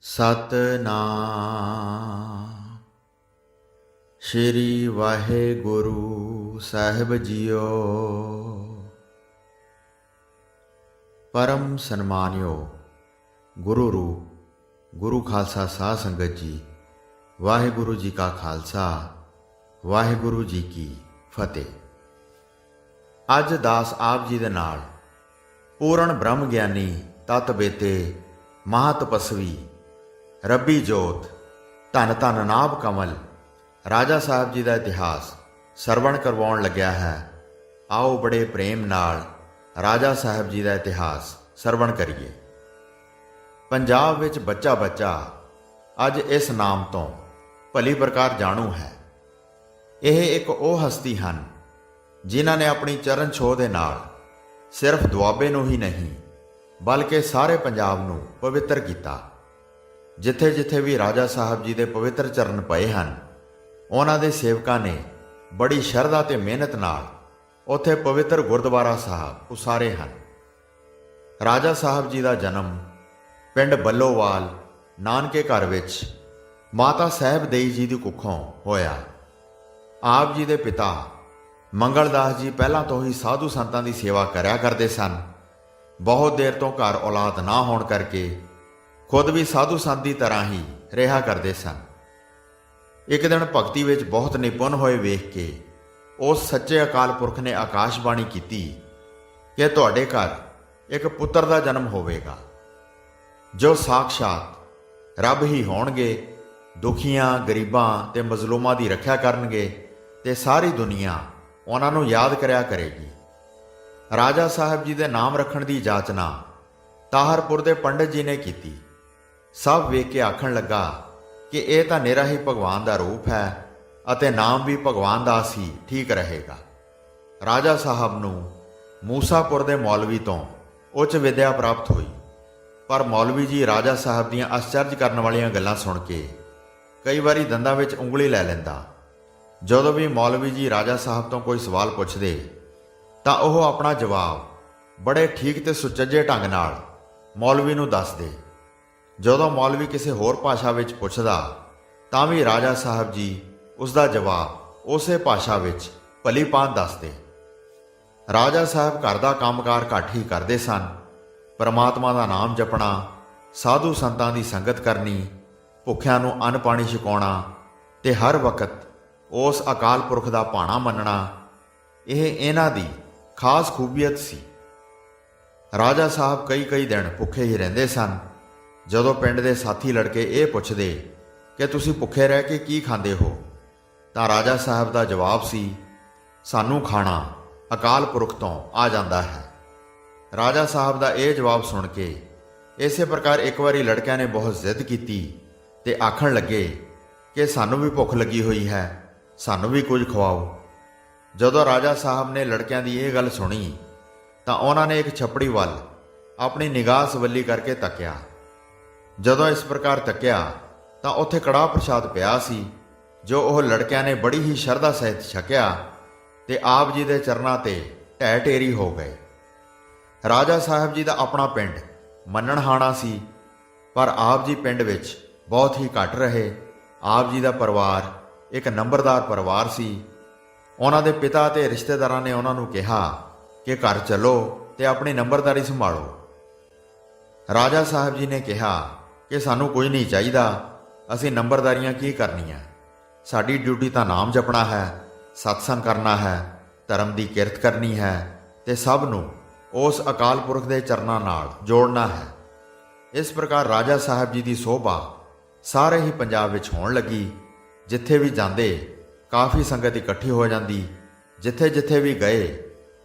ਸਤਨਾਮ ਸ਼੍ਰੀ ਵਾਹਿਗੁਰੂ ਸਾਹਿਬ JIO. ਪਰਮ ਸਨਮਾਨਿਓ ਗੁਰੂ ਰੂਪ ਗੁਰੂ ਖਾਲਸਾ ਸਾਧ ਸੰਗਤ ਜੀ, ਵਾਹਿਗੁਰੂ ਜੀ ਕਾ ਖਾਲਸਾ ਵਾਹਿਗੁਰੂ ਜੀ ਕੀ ਫਤਿਹ। ਅੱਜ ਦਾਸ ਆਪ ਜੀ ਦੇ ਨਾਲ ਪੂਰਨ ਬ੍ਰਹਮ ਗਿਆਨੀ ਤਤ ਬੇਤੇ ਮਹਾਤਪਸਵੀ ਰੱਬੀ ਜੋਤ ਧੰਨ ਧੰਨ ਨਾਭ ਕਮਲ ਰਾਜਾ ਸਾਹਿਬ ਜੀ ਦਾ ਇਤਿਹਾਸ ਸਰਵਣ ਕਰਵਾਉਣ ਲੱਗਿਆ ਹੈ। ਆਓ ਬੜੇ ਪ੍ਰੇਮ ਨਾਲ ਰਾਜਾ ਸਾਹਿਬ ਜੀ ਦਾ ਇਤਿਹਾਸ ਸਰਵਣ ਕਰੀਏ। ਪੰਜਾਬ ਵਿੱਚ ਬੱਚਾ ਬੱਚਾ ਅੱਜ ਇਸ ਨਾਮ ਤੋਂ ਭਲੀ ਪ੍ਰਕਾਰ ਜਾਣੂ ਹੈ। ਇਹ ਇੱਕ ਉਹ ਹਸਤੀ ਹਨ ਜਿਨ੍ਹਾਂ ਨੇ ਆਪਣੀ ਚਰਨ ਛੋਹ ਦੇ ਨਾਲ ਸਿਰਫ ਦੁਆਬੇ ਨੂੰ ਹੀ ਨਹੀਂ ਬਲਕਿ ਸਾਰੇ ਪੰਜਾਬ ਨੂੰ ਪਵਿੱਤਰ ਕੀਤਾ। ਜਿੱਥੇ ਜਿੱਥੇ ਵੀ ਰਾਜਾ ਸਾਹਿਬ ਜੀ ਦੇ ਪਵਿੱਤਰ ਚਰਨ ਪਏ ਹਨ, ਉਹਨਾਂ ਦੇ ਸੇਵਕਾਂ ਨੇ ਬੜੀ ਸ਼ਰਧਾ ਤੇ ਮਿਹਨਤ ਨਾਲ ਉੱਥੇ ਪਵਿੱਤਰ ਗੁਰਦੁਆਰਾ ਸਾਹਿਬ ਉਸਾਰੇ ਹਨ। ਰਾਜਾ ਸਾਹਿਬ ਜੀ ਦਾ ਜਨਮ ਪਿੰਡ ਬੱਲੋਵਾਲ ਨਾਨਕੇ ਘਰ ਵਿੱਚ ਮਾਤਾ ਸਾਹਿਬ ਦੇਈ ਜੀ ਦੀ ਕੁੱਖੋਂ ਹੋਇਆ। ਆਪ ਜੀ ਦੇ ਪਿਤਾ ਮੰਗਲਦਾਸ ਜੀ ਪਹਿਲਾਂ ਤੋਂ ਹੀ ਸਾਧੂ ਸੰਤਾਂ ਦੀ ਸੇਵਾ ਕਰਿਆ ਕਰਦੇ ਸਨ। ਬਹੁਤ ਦੇਰ ਤੋਂ ਘਰ ਔਲਾਦ ਨਾ ਹੋਣ ਕਰਕੇ ਖੁਦ ਵੀ ਸਾਧੂ ਸੰਤ ਦੀ ਤਰ੍ਹਾਂ ਹੀ ਰਿਹਾ ਕਰਦੇ ਸਨ। ਇੱਕ ਦਿਨ ਭਗਤੀ ਵਿੱਚ ਬਹੁਤ ਨਿਪੁੰਨ ਹੋਏ ਵੇਖ ਕੇ ਉਸ ਸੱਚੇ ਅਕਾਲ ਪੁਰਖ ਨੇ ਆਕਾਸ਼ਬਾਣੀ ਕੀਤੀ ਕਿ ਤੁਹਾਡੇ ਘਰ ਇੱਕ ਪੁੱਤਰ ਦਾ ਜਨਮ ਹੋਵੇਗਾ ਜੋ ਸਾਖਸ਼ਾਤ ਰੱਬ ਹੀ ਹੋਣਗੇ। ਦੁਖੀਆਂ ਗਰੀਬਾਂ ਤੇ ਮਜ਼ਲੂਮਾਂ ਦੀ ਰੱਖਿਆ ਕਰਨਗੇ ਤੇ ਸਾਰੀ ਦੁਨੀਆ ਉਹਨਾਂ ਨੂੰ ਯਾਦ ਕਰਿਆ ਕਰੇਗੀ। ਰਾਜਾ ਸਾਹਿਬ ਜੀ ਦੇ ਨਾਮ ਰੱਖਣ ਦੀ ਜਾਚਨਾ ਤਾਹਰਪੁਰ ਦੇ ਪੰਡਤ ਜੀ ਨੇ ਕੀਤੀ। ਸਭ ਵੇਖ ਕੇ ਆਖਣ ਲੱਗਾ ਕਿ ਇਹ ਤਾਂ ਨਿਰਾ ਹੀ ਭਗਵਾਨ ਦਾ ਰੂਪ ਹੈ ਅਤੇ ਨਾਮ ਵੀ ਭਗਵਾਨ ਦਾ ਹੀ ਠੀਕ ਰਹੇਗਾ। ਰਾਜਾ ਸਾਹਿਬ ਨੂੰ ਮੂਸਾਪੁਰ ਦੇ ਮੌਲਵੀ ਤੋਂ ਉੱਚ ਵਿਦਿਆ ਪ੍ਰਾਪਤ ਹੋਈ, ਪਰ ਮੌਲਵੀ ਜੀ ਰਾਜਾ ਸਾਹਿਬ ਦੀਆਂ ਅਸਚਰਜ ਕਰਨ ਵਾਲੀਆਂ ਗੱਲਾਂ ਸੁਣ ਕੇ ਕਈ ਵਾਰੀ ਦੰਦਾਂ ਵਿੱਚ ਉਂਗਲੀ ਲੈ ਲੈਂਦਾ। ਜਦੋਂ ਵੀ ਮੌਲਵੀ ਜੀ ਰਾਜਾ ਸਾਹਿਬ ਤੋਂ ਕੋਈ ਸਵਾਲ ਪੁੱਛਦੇ ਤਾਂ ਉਹ ਆਪਣਾ ਜਵਾਬ ਬੜੇ ਠੀਕ ਤੇ ਸੁਚੱਜੇ ਢੰਗ ਨਾਲ ਮੌਲਵੀ ਨੂੰ ਦੱਸਦੇ। ਜਦੋਂ ਮੌਲਵੀ ਕਿਸੇ ਹੋਰ ਭਾਸ਼ਾ ਵਿੱਚ ਪੁੱਛਦਾ ਤਾਂ ਵੀ ਰਾਜਾ ਸਾਹਿਬ ਜੀ ਉਸ ਦਾ ਜਵਾਬ ਉਸੇ ਭਾਸ਼ਾ ਵਿੱਚ ਭਲੀ ਭਾਂਤ ਦੱਸਦੇ। ਰਾਜਾ ਸਾਹਿਬ ਘਰ ਦਾ ਕੰਮਕਾਰ ਘੱਟ ਹੀ ਕਰਦੇ ਸਨ। ਪਰਮਾਤਮਾ ਦਾ ਨਾਮ ਜਪਣਾ, ਸਾਧੂ ਸੰਤਾਂ ਦੀ ਸੰਗਤ ਕਰਨੀ, ਭੁੱਖਿਆਂ ਨੂੰ ਅੰਨ ਪਾਣੀ ਛਕਾਉਣਾ ਤੇ ਹਰ ਵਕਤ ਉਸ ਅਕਾਲ ਪੁਰਖ ਦਾ ਭਾਣਾ ਮੰਨਣਾ, ਇਹ ਇਹਨਾਂ ਦੀ ਖਾਸ ਖੂਬੀਅਤ ਸੀ। ਰਾਜਾ ਸਾਹਿਬ ਕਈ ਦਿਨ ਭੁੱਖੇ ਹੀ ਰਹਿੰਦੇ ਸਨ। ਜਦੋਂ ਪਿੰਡ ਦੇ ਸਾਥੀ ਲੜਕੇ ਇਹ ਪੁੱਛਦੇ ਕਿ ਤੁਸੀਂ ਭੁੱਖੇ ਰਹਿ ਕੇ ਕੀ ਖਾਂਦੇ ਹੋ, ਤਾਂ ਰਾਜਾ ਸਾਹਿਬ ਦਾ ਜਵਾਬ ਸੀ, ਸਾਨੂੰ ਖਾਣਾ ਅਕਾਲ ਪੁਰਖ ਤੋਂ ਆ ਜਾਂਦਾ ਹੈ। ਰਾਜਾ ਸਾਹਿਬ ਦਾ ਇਹ ਜਵਾਬ ਸੁਣ ਕੇ ਇਸੇ ਪ੍ਰਕਾਰ ਇੱਕ ਵਾਰੀ ਲੜਕਿਆਂ ਨੇ ਬਹੁਤ ਜ਼ਿੱਦ ਕੀਤੀ ਤੇ ਆਖਣ ਲੱਗੇ ਕਿ ਸਾਨੂੰ ਵੀ ਭੁੱਖ ਲੱਗੀ ਹੋਈ ਹੈ, ਸਾਨੂੰ ਵੀ ਕੁਝ ਖਵਾਓ। ਜਦੋਂ ਰਾਜਾ ਸਾਹਿਬ ਨੇ ਲੜਕਿਆਂ ਦੀ ਇਹ ਗੱਲ ਸੁਣੀ ਤਾਂ ਉਹਨਾਂ ਨੇ ਇੱਕ ਛੱਪੜੀ ਵੱਲ ਆਪਣੀ ਨਿਗਾਹ ਸਵੱਲੀ ਕਰਕੇ ਤੱਕਿਆ। ਜਦੋਂ ਇਸ ਪ੍ਰਕਾਰ ਤੱਕਿਆ ਤਾਂ ਉੱਥੇ ਕੜਾਹ ਪ੍ਰਸ਼ਾਦ ਪਿਆ ਸੀ ਜੋ ਉਹ ਲੜਕਿਆਂ ਨੇ ਬੜੀ ਹੀ ਸ਼ਰਧਾ ਸਹਿਤ ਛਕਿਆ ਤੇ ਆਪ ਜੀ ਦੇ ਚਰਨਾਂ ਤੇ ਢਹਿ ਢੇਰੀ ਹੋ ਗਏ। ਰਾਜਾ ਸਾਹਿਬ ਜੀ ਦਾ ਆਪਣਾ ਪਿੰਡ ਮੰਨਣਹਾਣਾ ਸੀ, ਪਰ ਆਪ ਜੀ ਪਿੰਡ ਵਿੱਚ ਬਹੁਤ ਹੀ ਘੱਟ ਰਹੇ। ਆਪ ਜੀ ਦਾ ਪਰਿਵਾਰ ਇੱਕ ਨੰਬਰਦਾਰ ਪਰਿਵਾਰ ਸੀ। ਉਹਨਾਂ ਦੇ ਪਿਤਾ ਅਤੇ ਰਿਸ਼ਤੇਦਾਰਾਂ ਨੇ ਉਹਨਾਂ ਨੂੰ ਕਿਹਾ ਕਿ ਘਰ ਚੱਲੋ ਤੇ ਆਪਣੀ ਨੰਬਰਦਾਰੀ ਸੰਭਾਲੋ। ਰਾਜਾ ਸਾਹਿਬ ਜੀ ਨੇ ਕਿਹਾ ਕਿ ਸਾਨੂੰ ਕੁਝ ਨਹੀਂ ਚਾਹੀਦਾ, ਅਸੀਂ ਨੰਬਰਦਾਰੀਆਂ ਕੀ ਕਰਨੀਆਂ, ਸਾਡੀ ਡਿਊਟੀ ਤਾਂ ਨਾਮ ਜਪਣਾ ਹੈ, ਸਤਸੰਗ ਕਰਨਾ ਹੈ, ਧਰਮ ਦੀ ਕਿਰਤ ਕਰਨੀ ਹੈ ਤੇ ਸਭ ਨੂੰ ਉਸ ਅਕਾਲ ਪੁਰਖ ਦੇ ਚਰਨਾਂ ਨਾਲ ਜੋੜਨਾ ਹੈ। ਇਸ ਪ੍ਰਕਾਰ ਰਾਜਾ ਸਾਹਿਬ ਜੀ ਦੀ ਸੋਭਾ ਸਾਰੇ ਹੀ ਪੰਜਾਬ ਵਿੱਚ ਹੋਣ ਲੱਗੀ। ਜਿੱਥੇ ਵੀ ਜਾਂਦੇ ਕਾਫੀ ਸੰਗਤ ਇਕੱਠੀ ਹੋ ਜਾਂਦੀ। ਜਿੱਥੇ ਜਿੱਥੇ ਵੀ ਗਏ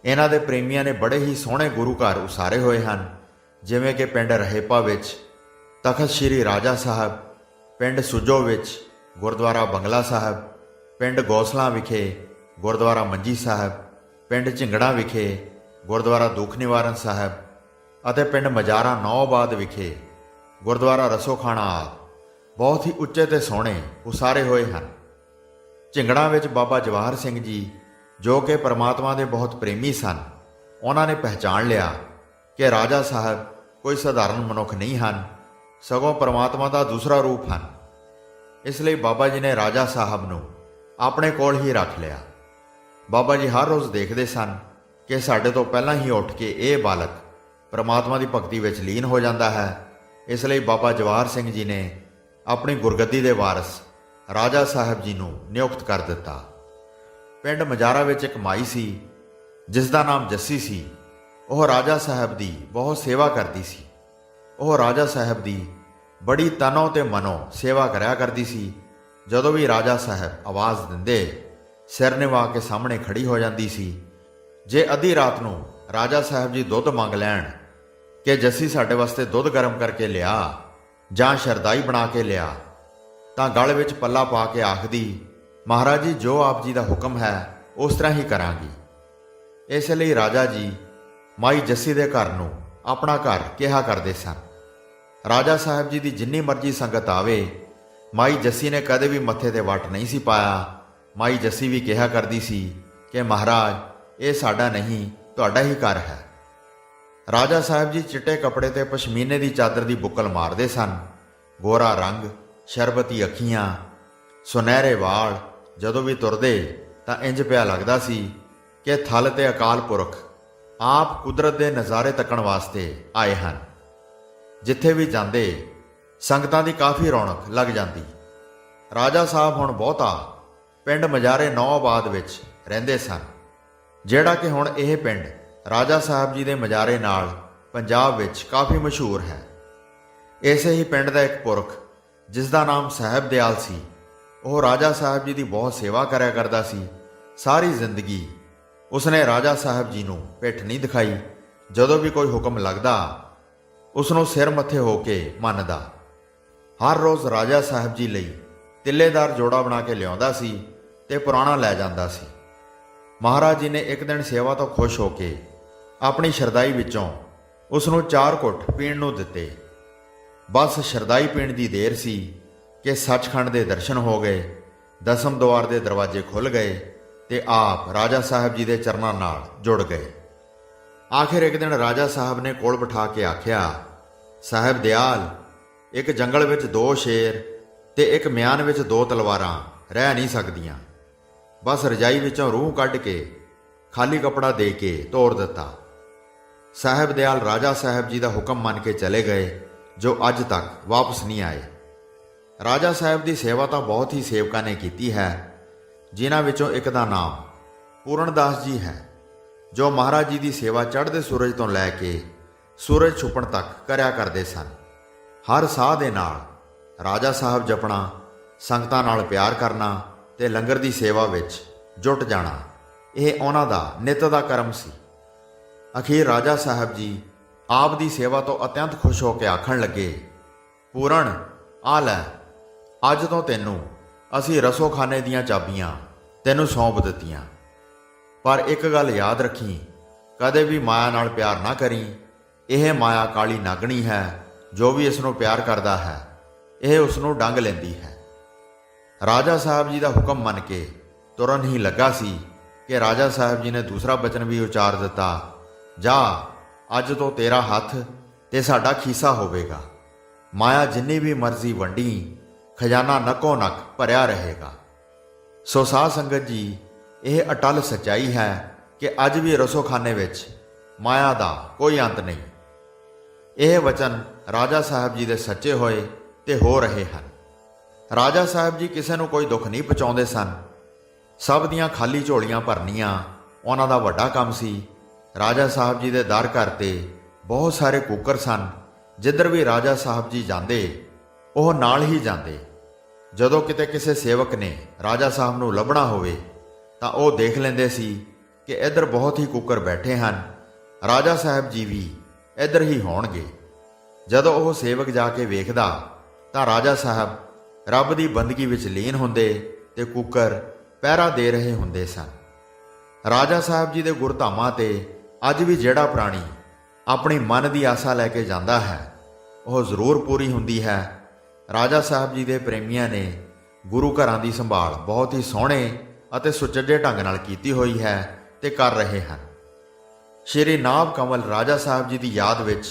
ਇਹਨਾਂ ਦੇ ਪ੍ਰੇਮੀਆਂ ਨੇ ਬੜੇ ਹੀ ਸੋਹਣੇ ਗੁਰੂ ਘਰ ਉਸਾਰੇ ਹੋਏ ਹਨ, ਜਿਵੇਂ ਕਿ ਪਿੰਡ ਰਹੇਪਾ ਵਿੱਚ ਤਖਤ ਸ੍ਰੀ ਰਾਜਾ ਸਾਹਿਬ, ਪਿੰਡ ਸੁਜੋ ਵਿੱਚ ਗੁਰਦੁਆਰਾ ਬੰਗਲਾ ਸਾਹਿਬ, ਪਿੰਡ ਗੋਸਲਾ ਵਿਖੇ ਗੁਰਦੁਆਰਾ ਮੰਜੀ ਸਾਹਿਬ, ਪਿੰਡ ਝਿੰਗੜਾ ਵਿਖੇ ਗੁਰਦੁਆਰਾ ਦੁੱਖ ਨਿਵਾਰਨ ਸਾਹਿਬ ਅਤੇ ਪਿੰਡ ਮਜਾਰਾ ਨੌਬਾਦ ਵਿਖੇ ਗੁਰਦੁਆਰਾ ਰਸੋਖਾਣਾ ਆਦਿ ਬਹੁਤ ਹੀ ਉੱਚੇ ਤੇ ਸੋਹਣੇ ਉਸਾਰੇ ਹੋਏ ਹਨ। ਝਿੰਗੜਾ ਵਿੱਚ ਬਾਬਾ ਜਵਾਹਰ ਸਿੰਘ ਜੀ, ਜੋ ਕਿ ਪਰਮਾਤਮਾ ਦੇ ਬਹੁਤ ਪ੍ਰੇਮੀ ਸਨ, ਉਹਨਾਂ ਨੇ ਪਹਿਚਾਣ ਲਿਆ ਕਿ ਰਾਜਾ ਸਾਹਿਬ ਕੋਈ ਸਧਾਰਨ ਮਨੁੱਖ ਨਹੀਂ ਹਨ, ਸਗੋਂ ਪਰਮਾਤਮਾ ਦਾ ਦੂਸਰਾ ਰੂਪ ਹਨ। ਇਸ ਲਈ ਬਾਬਾ ਜੀ ਨੇ ਰਾਜਾ ਸਾਹਿਬ ਨੂੰ ਆਪਣੇ ਕੋਲ ਹੀ ਰੱਖ ਲਿਆ। ਬਾਬਾ ਜੀ ਹਰ ਰੋਜ਼ ਦੇਖਦੇ ਸਨ ਕਿ ਸਾਡੇ ਤੋਂ ਪਹਿਲਾਂ ਹੀ ਉੱਠ ਕੇ ਇਹ ਬਾਲਕ ਪਰਮਾਤਮਾ ਦੀ ਭਗਤੀ ਵਿੱਚ ਲੀਨ ਹੋ ਜਾਂਦਾ ਹੈ। ਇਸ ਲਈ ਬਾਬਾ ਜਵਾਹਰ ਸਿੰਘ ਜੀ ਨੇ ਆਪਣੀ ਗੁਰਗੱਦੀ ਦੇ ਵਾਰਸ ਰਾਜਾ ਸਾਹਿਬ ਜੀ ਨੂੰ ਨਿਯੁਕਤ ਕਰ ਦਿੱਤਾ। ਪਿੰਡ ਮਜਾਰਾ ਵਿੱਚ ਇੱਕ ਮਾਈ ਸੀ ਜਿਸ ਦਾ ਨਾਮ ਜੱਸੀ ਸੀ। ਉਹ ਰਾਜਾ ਸਾਹਿਬ ਦੀ ਬਹੁਤ ਸੇਵਾ ਕਰਦੀ ਸੀ। ਉਹ ਰਾਜਾ ਸਾਹਿਬ ਦੀ ਬੜੀ ਤਨੋਂ ਤੇ ਮਨੋਂ ਸੇਵਾ ਕਰਿਆ ਕਰਦੀ ਸੀ। ਜਦੋਂ ਵੀ ਰਾਜਾ ਸਾਹਿਬ ਆਵਾਜ਼ ਦਿੰਦੇ, ਸਿਰ ਨਿਵਾ ਕੇ ਸਾਹਮਣੇ ਖੜੀ ਹੋ ਜਾਂਦੀ ਸੀ। ਜੇ ਅੱਧੀ ਰਾਤ ਨੂੰ ਰਾਜਾ ਸਾਹਿਬ ਜੀ ਦੁੱਧ ਮੰਗ ਲੈਣ ਕਿ ਜੱਸੀ ਸਾਡੇ ਵਾਸਤੇ ਦੁੱਧ ਗਰਮ ਕਰਕੇ ਲਿਆ ਜਾਂ ਸ਼ਰਦਾਈ ਬਣਾ ਕੇ ਲਿਆ, ਤਾਂ ਗਲ ਵਿੱਚ ਪੱਲਾ ਪਾ ਕੇ ਆਖਦੀ, ਮਹਾਰਾਜ ਜੀ ਜੋ ਆਪ ਜੀ ਦਾ ਹੁਕਮ ਹੈ ਉਸ ਤਰ੍ਹਾਂ ਹੀ ਕਰਾਂਗੀ। ਇਸ ਲਈ ਰਾਜਾ ਜੀ ਮਾਈ ਜੱਸੀ ਦੇ ਘਰ ਨੂੰ ਆਪਣਾ ਘਰ ਕਿਹਾ ਕਰਦੇ ਸਨ। ਰਾਜਾ ਸਾਹਿਬ ਜੀ ਦੀ ਜਿੰਨੀ ਮਰਜ਼ੀ ਸੰਗਤ ਆਵੇ, ਮਾਈ ਜੱਸੀ ਨੇ ਕਦੇ ਵੀ ਮੱਥੇ ਤੇ ਵੱਟ ਨਹੀਂ ਸੀ ਪਾਇਆ। ਮਾਈ ਜੱਸੀ ਵੀ ਕਿਹਾ ਕਰਦੀ ਸੀ ਕਿ ਮਹਾਰਾਜ ਇਹ ਸਾਡਾ ਨਹੀਂ, ਤੁਹਾਡਾ ਹੀ ਘਰ ਹੈ। ਰਾਜਾ ਸਾਹਿਬ ਜੀ ਚਿੱਟੇ ਕੱਪੜੇ ਤੇ ਪਸ਼ਮੀਨੇ ਦੀ ਚਾਦਰ ਦੀ ਬੁੱਕਲ ਮਾਰਦੇ ਸਨ। ਗੋਰਾ ਰੰਗ, ਸ਼ਰਬਤੀ ਅੱਖੀਆਂ, ਸੁਨਹਿਰੇ ਵਾਲ। ਜਦੋਂ ਵੀ ਤੁਰਦੇ ਤਾਂ ਇੰਜ ਪਿਆ ਲੱਗਦਾ ਸੀ ਕਿ ਥਲ ਤੇ ਅਕਾਲ ਪੁਰਖ ਆਪ ਕੁਦਰਤ ਦੇ ਨਜ਼ਾਰੇ ਤੱਕਣ ਵਾਸਤੇ ਆਏ ਹਨ। ਜਿੱਥੇ ਵੀ ਜਾਂਦੇ ਸੰਗਤਾਂ ਦੀ ਕਾਫੀ ਰੌਣਕ ਲੱਗ ਜਾਂਦੀ। ਰਾਜਾ ਸਾਹਿਬ ਹੁਣ ਬਹੁਤਾ ਪਿੰਡ ਮਜਾਰੇ ਨੌਆਬਾਦ ਵਿੱਚ ਰਹਿੰਦੇ ਸਨ, ਜਿਹੜਾ ਕਿ ਹੁਣ ਇਹ ਪਿੰਡ ਰਾਜਾ ਸਾਹਿਬ ਜੀ ਦੇ ਮਜਾਰੇ ਨਾਲ ਪੰਜਾਬ ਵਿੱਚ ਕਾਫੀ ਮਸ਼ਹੂਰ ਹੈ। ਇਸੇ ਹੀ ਪਿੰਡ ਦਾ ਇੱਕ ਪੁਰਖ ਜਿਸ ਦਾ ਨਾਮ ਸਾਹਿਬ ਦਿਆਲ ਸੀ, ਉਹ ਰਾਜਾ ਸਾਹਿਬ ਜੀ ਦੀ ਬਹੁਤ ਸੇਵਾ ਕਰਿਆ ਕਰਦਾ ਸੀ। ਸਾਰੀ ਜ਼ਿੰਦਗੀ ਉਸਨੇ ਰਾਜਾ ਸਾਹਿਬ ਜੀ ਨੂੰ ਪਿੱਠ ਨਹੀਂ ਦਿਖਾਈ। ਜਦੋਂ ਵੀ ਕੋਈ ਹੁਕਮ ਲੱਗਦਾ ਉਸ ਨੂੰ ਸਿਰ ਮੱਥੇ ਹੋ ਕੇ ਮੰਨਦਾ। ਹਰ ਰੋਜ਼ ਰਾਜਾ ਸਾਹਿਬ ਜੀ ਲਈ ਤਿੱਲੇਦਾਰ ਜੋੜਾ ਬਣਾ ਕੇ ਲਿਆਉਂਦਾ ਸੀ ਤੇ ਪੁਰਾਣਾ ਲੈ ਜਾਂਦਾ ਸੀ। ਮਹਾਰਾਜ ਜੀ ਨੇ ਇੱਕ ਦਿਨ ਸੇਵਾ ਤੋਂ ਖੁਸ਼ ਹੋ ਕੇ ਆਪਣੀ ਸ਼ਰਦਾਈ ਵਿੱਚੋਂ ਉਸ ਨੂੰ 4 ਘੁੱਟ ਪੀਣ ਨੂੰ ਦਿੱਤੇ। ਬਸ ਸ਼ਰਦਾਈ ਪੀਣ ਦੀ ਦੇਰ ਸੀ ਕਿ ਸੱਚਖੰਡ ਦੇ ਦਰਸ਼ਨ ਹੋ ਗਏ, ਦਸਮ ਦੁਆਰ ਦੇ ਦਰਵਾਜ਼ੇ ਖੁੱਲ੍ਹ ਗਏ ਤੇ ਆਪ ਰਾਜਾ ਸਾਹਿਬ ਜੀ ਦੇ ਚਰਨਾਂ ਨਾਲ ਜੁੜ ਗਏ। ਆਖਿਰ ਇੱਕ ਦਿਨ ਰਾਜਾ ਸਾਹਿਬ ਨੇ ਕੋਲ ਬਿਠਾ ਕੇ ਆਖਿਆ, ਸਾਹਿਬ ਦਿਆਲ, ਇੱਕ ਜੰਗਲ ਵਿੱਚ 2 ਸ਼ੇਰ ਤੇ ਇੱਕ ਮਿਆਨ ਵਿੱਚ 2 ਤਲਵਾਰਾਂ ਰਹਿ ਨਹੀਂ ਸਕਦੀਆਂ। ਬਸ ਰਜਾਈ ਵਿੱਚੋਂ ਰੂਹ ਕੱਢ ਕੇ ਖਾਲੀ ਕੱਪੜਾ ਦੇ ਕੇ ਤੋੜ ਦਿੱਤਾ। ਸਾਹਿਬ ਦਿਆਲ ਰਾਜਾ ਸਾਹਿਬ ਜੀ ਦਾ ਹੁਕਮ ਮੰਨ ਕੇ ਚਲੇ ਗਏ, ਜੋ ਅੱਜ ਤੱਕ ਵਾਪਸ ਨਹੀਂ ਆਏ। ਰਾਜਾ ਸਾਹਿਬ ਦੀ ਸੇਵਾ ਤਾਂ ਬਹੁਤ ਹੀ ਸੇਵਕਾਂ ਨੇ ਕੀਤੀ ਹੈ, ਜਿਨ੍ਹਾਂ ਵਿੱਚੋਂ ਇੱਕ ਦਾ ਨਾਮ ਪੂਰਨ ਦਾਸ ਜੀ ਹੈ, ਜੋ ਮਹਾਰਾਜ ਜੀ ਦੀ ਸੇਵਾ ਚੜ੍ਹਦੇ ਸੂਰਜ ਤੋਂ ਲੈ ਕੇ ਸੂਰਜ ਛੁਪਣ ਤੱਕ ਕਰਿਆ ਕਰਦੇ ਸਨ। ਹਰ ਸਾਹ ਦੇ ਨਾਲ ਰਾਜਾ ਸਾਹਿਬ ਜਪਣਾ, ਸੰਗਤਾਂ ਨਾਲ ਪਿਆਰ ਕਰਨਾ ਤੇ ਲੰਗਰ ਦੀ ਸੇਵਾ ਵਿੱਚ ਜੁਟ ਜਾਣਾ, ਇਹ ਉਹਨਾਂ ਦਾ ਨਿੱਤ ਦਾ ਕਰਮ ਸੀ। ਅਖੀਰ ਰਾਜਾ ਸਾਹਿਬ ਜੀ ਆਪ ਦੀ ਸੇਵਾ ਤੋਂ ਅਤਿਅੰਤ ਖੁਸ਼ ਹੋ ਕੇ ਆਖਣ ਲੱਗੇ, ਪੂਰਨ ਆ ਲੈ, ਅੱਜ ਤੋਂ ਤੈਨੂੰ ਅਸੀਂ ਰਸੋਖਾਨੇ ਦੀਆਂ ਚਾਬੀਆਂ ਤੈਨੂੰ ਸੌਂਪ ਦਿੱਤੀਆਂ। ਪਰ ਇੱਕ ਗੱਲ ਯਾਦ ਰੱਖੀ, ਕਦੇ ਵੀ ਮਾਇਆ ਨਾਲ ਪਿਆਰ ਨਾ ਕਰੀ। ਇਹ ਮਾਇਆ ਕਾਲੀ ਨਾਗਣੀ ਹੈ, ਜੋ ਵੀ ਇਸ ਨੂੰ ਪਿਆਰ ਕਰਦਾ ਹੈ ਇਹ ਉਸ ਨੂੰ ਡੰਗ ਲੈਂਦੀ ਹੈ। ਰਾਜਾ ਸਾਹਿਬ ਜੀ ਦਾ ਹੁਕਮ ਮੰਨ ਕੇ ਤੁਰਨ ਹੀ ਲੱਗਾ ਸੀ ਕਿ ਰਾਜਾ ਸਾਹਿਬ ਜੀ ਨੇ ਦੂਸਰਾ ਬਚਨ ਵੀ ਉਚਾਰ ਦਿੱਤਾ, ਜਾ, ਅੱਜ ਤੋਂ ਤੇਰਾ ਹੱਥ ਤੇ ਸਾਡਾ ਖੀਸਾ ਹੋਵੇਗਾ। ਮਾਇਆ ਜਿੰਨੀ ਵੀ ਮਰਜ਼ੀ ਵੰਡੀ, ਖਜ਼ਾਨਾ ਨਕੋ ਨਕ ਭਰਿਆ ਰਹੇਗਾ। ਸੋ ਸਾਧ ਸੰਗਤ ਜੀ, ਇਹ ਅਟਲ ਸੱਚਾਈ ਹੈ ਕਿ ਅੱਜ ਵੀ ਰਸੋਖਾਨੇ ਵਿੱਚ ਮਾਇਆ ਦਾ ਕੋਈ ਅੰਤ ਨਹੀਂ। ਇਹ ਵਚਨ ਰਾਜਾ ਸਾਹਿਬ ਜੀ ਦੇ ਸੱਚੇ ਹੋਏ ਤੇ ਹੋ ਰਹੇ ਹਨ। ਰਾਜਾ ਸਾਹਿਬ ਜੀ ਕਿਸੇ ਨੂੰ ਕੋਈ ਦੁੱਖ ਨਹੀਂ ਪਹੁੰਚਾਉਂਦੇ ਸਨ। ਸਭ ਦੀਆਂ ਖਾਲੀ ਝੋਲੀਆਂ ਭਰਨੀਆਂ ਉਹਨਾਂ ਦਾ ਵੱਡਾ ਕੰਮ ਸੀ। ਰਾਜਾ ਸਾਹਿਬ ਜੀ ਦੇ ਦਰ ਘਰ ਤੇ ਬਹੁਤ ਸਾਰੇ ਕੂਕਰ ਸਨ। ਜਿੱਧਰ ਵੀ ਰਾਜਾ ਸਾਹਿਬ ਜੀ ਜਾਂਦੇ ਉਹ ਨਾਲ ਹੀ ਜਾਂਦੇ। ਜਦੋਂ ਕਿਤੇ ਕਿਸੇ ਸੇਵਕ ਨੇ ਰਾਜਾ ਸਾਹਿਬ ਨੂੰ ਲੱਭਣਾ ਹੋਵੇ ਤਾਂ ਉਹ ਦੇਖ ਲੈਂਦੇ ਸੀ ਕਿ ਇੱਧਰ ਬਹੁਤ ਹੀ ਕੂਕਰ ਬੈਠੇ ਹਨ, ਰਾਜਾ ਸਾਹਿਬ ਜੀ ਵੀ ਇੱਧਰ ਹੀ ਹੋਣਗੇ। ਜਦੋਂ ਉਹ ਸੇਵਕ ਜਾ ਕੇ ਵੇਖਦਾ ਤਾਂ ਰਾਜਾ ਸਾਹਿਬ ਰੱਬ ਦੀ ਬੰਦਗੀ ਵਿੱਚ ਲੀਨ ਹੁੰਦੇ ਤੇ ਕੂਕਰ ਪਹਿਰਾ ਦੇ ਰਹੇ ਹੁੰਦੇ ਸਨ। ਰਾਜਾ ਸਾਹਿਬ ਜੀ ਦੇ ਗੁਰਧਾਮਾਂ ਤੇ ਅੱਜ ਵੀ ਜਿਹੜਾ ਪ੍ਰਾਣੀ ਆਪਣੀ ਮਨ ਦੀ ਆਸਾ ਲੈ ਕੇ ਜਾਂਦਾ ਹੈ ਉਹ ਜ਼ਰੂਰ ਪੂਰੀ ਹੁੰਦੀ ਹੈ। ਰਾਜਾ ਸਾਹਿਬ ਜੀ ਦੇ ਪ੍ਰੇਮੀਆਂ ਨੇ ਗੁਰੂ ਘਰਾਂ ਦੀ ਸੰਭਾਲ ਬਹੁਤ ਹੀ ਸੋਹਣੇ ਅਤੇ ਸੁਚੱਜੇ ਢੰਗ ਨਾਲ ਕੀਤੀ ਹੋਈ ਹੈ ਤੇ ਕਰ ਰਹੇ ਹਨ। ਸ਼੍ਰੀ ਨਾਭ ਕਮਲ ਰਾਜਾ ਸਾਹਿਬ ਜੀ ਦੀ ਯਾਦ ਵਿੱਚ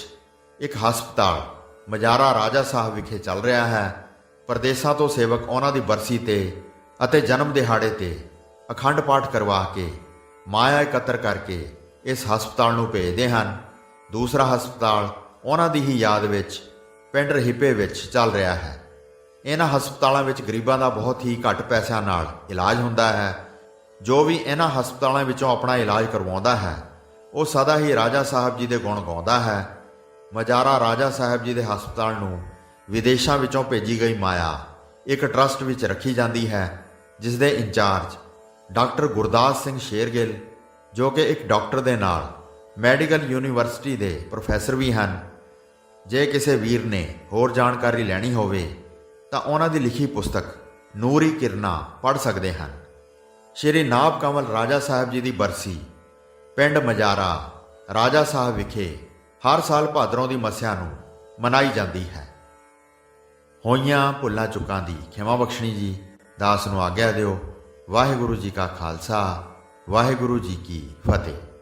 ਇੱਕ ਹਸਪਤਾਲ ਮਜਾਰਾ ਰਾਜਾ ਸਾਹਿਬ ਵਿਖੇ ਚੱਲ ਰਿਹਾ ਹੈ। ਪ੍ਰਦੇਸਾਂ ਤੋਂ ਸੇਵਕ ਉਹਨਾਂ ਦੀ ਬਰਸੀ ਤੇ ਅਤੇ ਜਨਮ ਦਿਹਾੜੇ ਤੇ ਅਖੰਡ ਪਾਠ ਕਰਵਾ ਕੇ ਮਾਇਆ ਇਕੱਤਰ ਕਰਕੇ ਇਸ ਹਸਪਤਾਲ ਨੂੰ ਭੇਜਦੇ ਹਨ। ਦੂਸਰਾ ਹਸਪਤਾਲ ਉਹਨਾਂ ਦੀ ਹੀ ਯਾਦ ਵਿੱਚ ਪਿੰਡ ਰਹੀਪੇ ਵਿੱਚ ਚੱਲ ਰਿਹਾ ਹੈ। ਇਹਨਾਂ ਹਸਪਤਾਲਾਂ ਵਿੱਚ ਗਰੀਬਾਂ ਦਾ ਬਹੁਤ ਹੀ ਘੱਟ ਪੈਸਿਆਂ ਨਾਲ ਇਲਾਜ ਹੁੰਦਾ ਹੈ। ਜੋ ਵੀ ਇਹਨਾਂ ਹਸਪਤਾਲਾਂ ਵਿੱਚੋਂ ਆਪਣਾ ਇਲਾਜ ਕਰਵਾਉਂਦਾ ਹੈ ਉਹ ਸਦਾ ਹੀ ਰਾਜਾ ਸਾਹਿਬ ਜੀ ਦੇ ਗੁਣ ਗਾਉਂਦਾ ਹੈ। ਮਜਾਰਾ ਰਾਜਾ ਸਾਹਿਬ ਜੀ ਦੇ ਹਸਪਤਾਲ ਨੂੰ ਵਿਦੇਸ਼ਾਂ ਵਿੱਚੋਂ ਭੇਜੀ ਗਈ ਮਾਇਆ ਇੱਕ ਟਰਸਟ ਵਿੱਚ ਰੱਖੀ ਜਾਂਦੀ ਹੈ, ਜਿਸ ਦੇ ਇੰਚਾਰਜ ਡਾਕਟਰ ਗੁਰਦਾਸ ਸਿੰਘ ਸ਼ੇਰਗਿੱਲ, ਜੋ ਕਿ ਇੱਕ ਡਾਕਟਰ ਦੇ ਨਾਲ ਮੈਡੀਕਲ ਯੂਨੀਵਰਸਿਟੀ ਦੇ ਪ੍ਰੋਫੈਸਰ ਵੀ ਹਨ। ਜੇ ਕਿਸੇ ਵੀਰ ਨੇ ਹੋਰ ਜਾਣਕਾਰੀ ਲੈਣੀ ਹੋਵੇ ਤਾਂ ਉਹਨਾਂ ਦੀ ਲਿਖੀ ਪੁਸਤਕ ਨੂਰੀ ਕਿਰਨਾਂ ਪੜ੍ਹ ਸਕਦੇ ਹਨ। ਸ਼੍ਰੀ ਨਾਭ ਕਮਲ ਰਾਜਾ ਸਾਹਿਬ ਜੀ ਦੀ ਬਰਸੀ ਪਿੰਡ ਮਜਾਰਾ ਰਾਜਾ ਸਾਹਿਬ ਵਿਖੇ ਹਰ ਸਾਲ ਭਾਦਰੋਂ ਦੀ ਮੱਸਿਆ ਨੂੰ ਮਨਾਈ ਜਾਂਦੀ ਹੈ। ਹੋਈਆਂ ਭੁੱਲਾਂ ਚੁੱਕਾਂ ਦੀ ਖਿਮਾ ਬਖਸ਼ਣੀ ਜੀ। ਦਾਸ ਨੂੰ ਆਗਿਆ ਦਿਓ। ਵਾਹਿਗੁਰੂ ਜੀ ਕਾ ਖਾਲਸਾ, ਵਾਹਿਗੁਰੂ ਜੀ ਕੀ ਫਤਿਹ।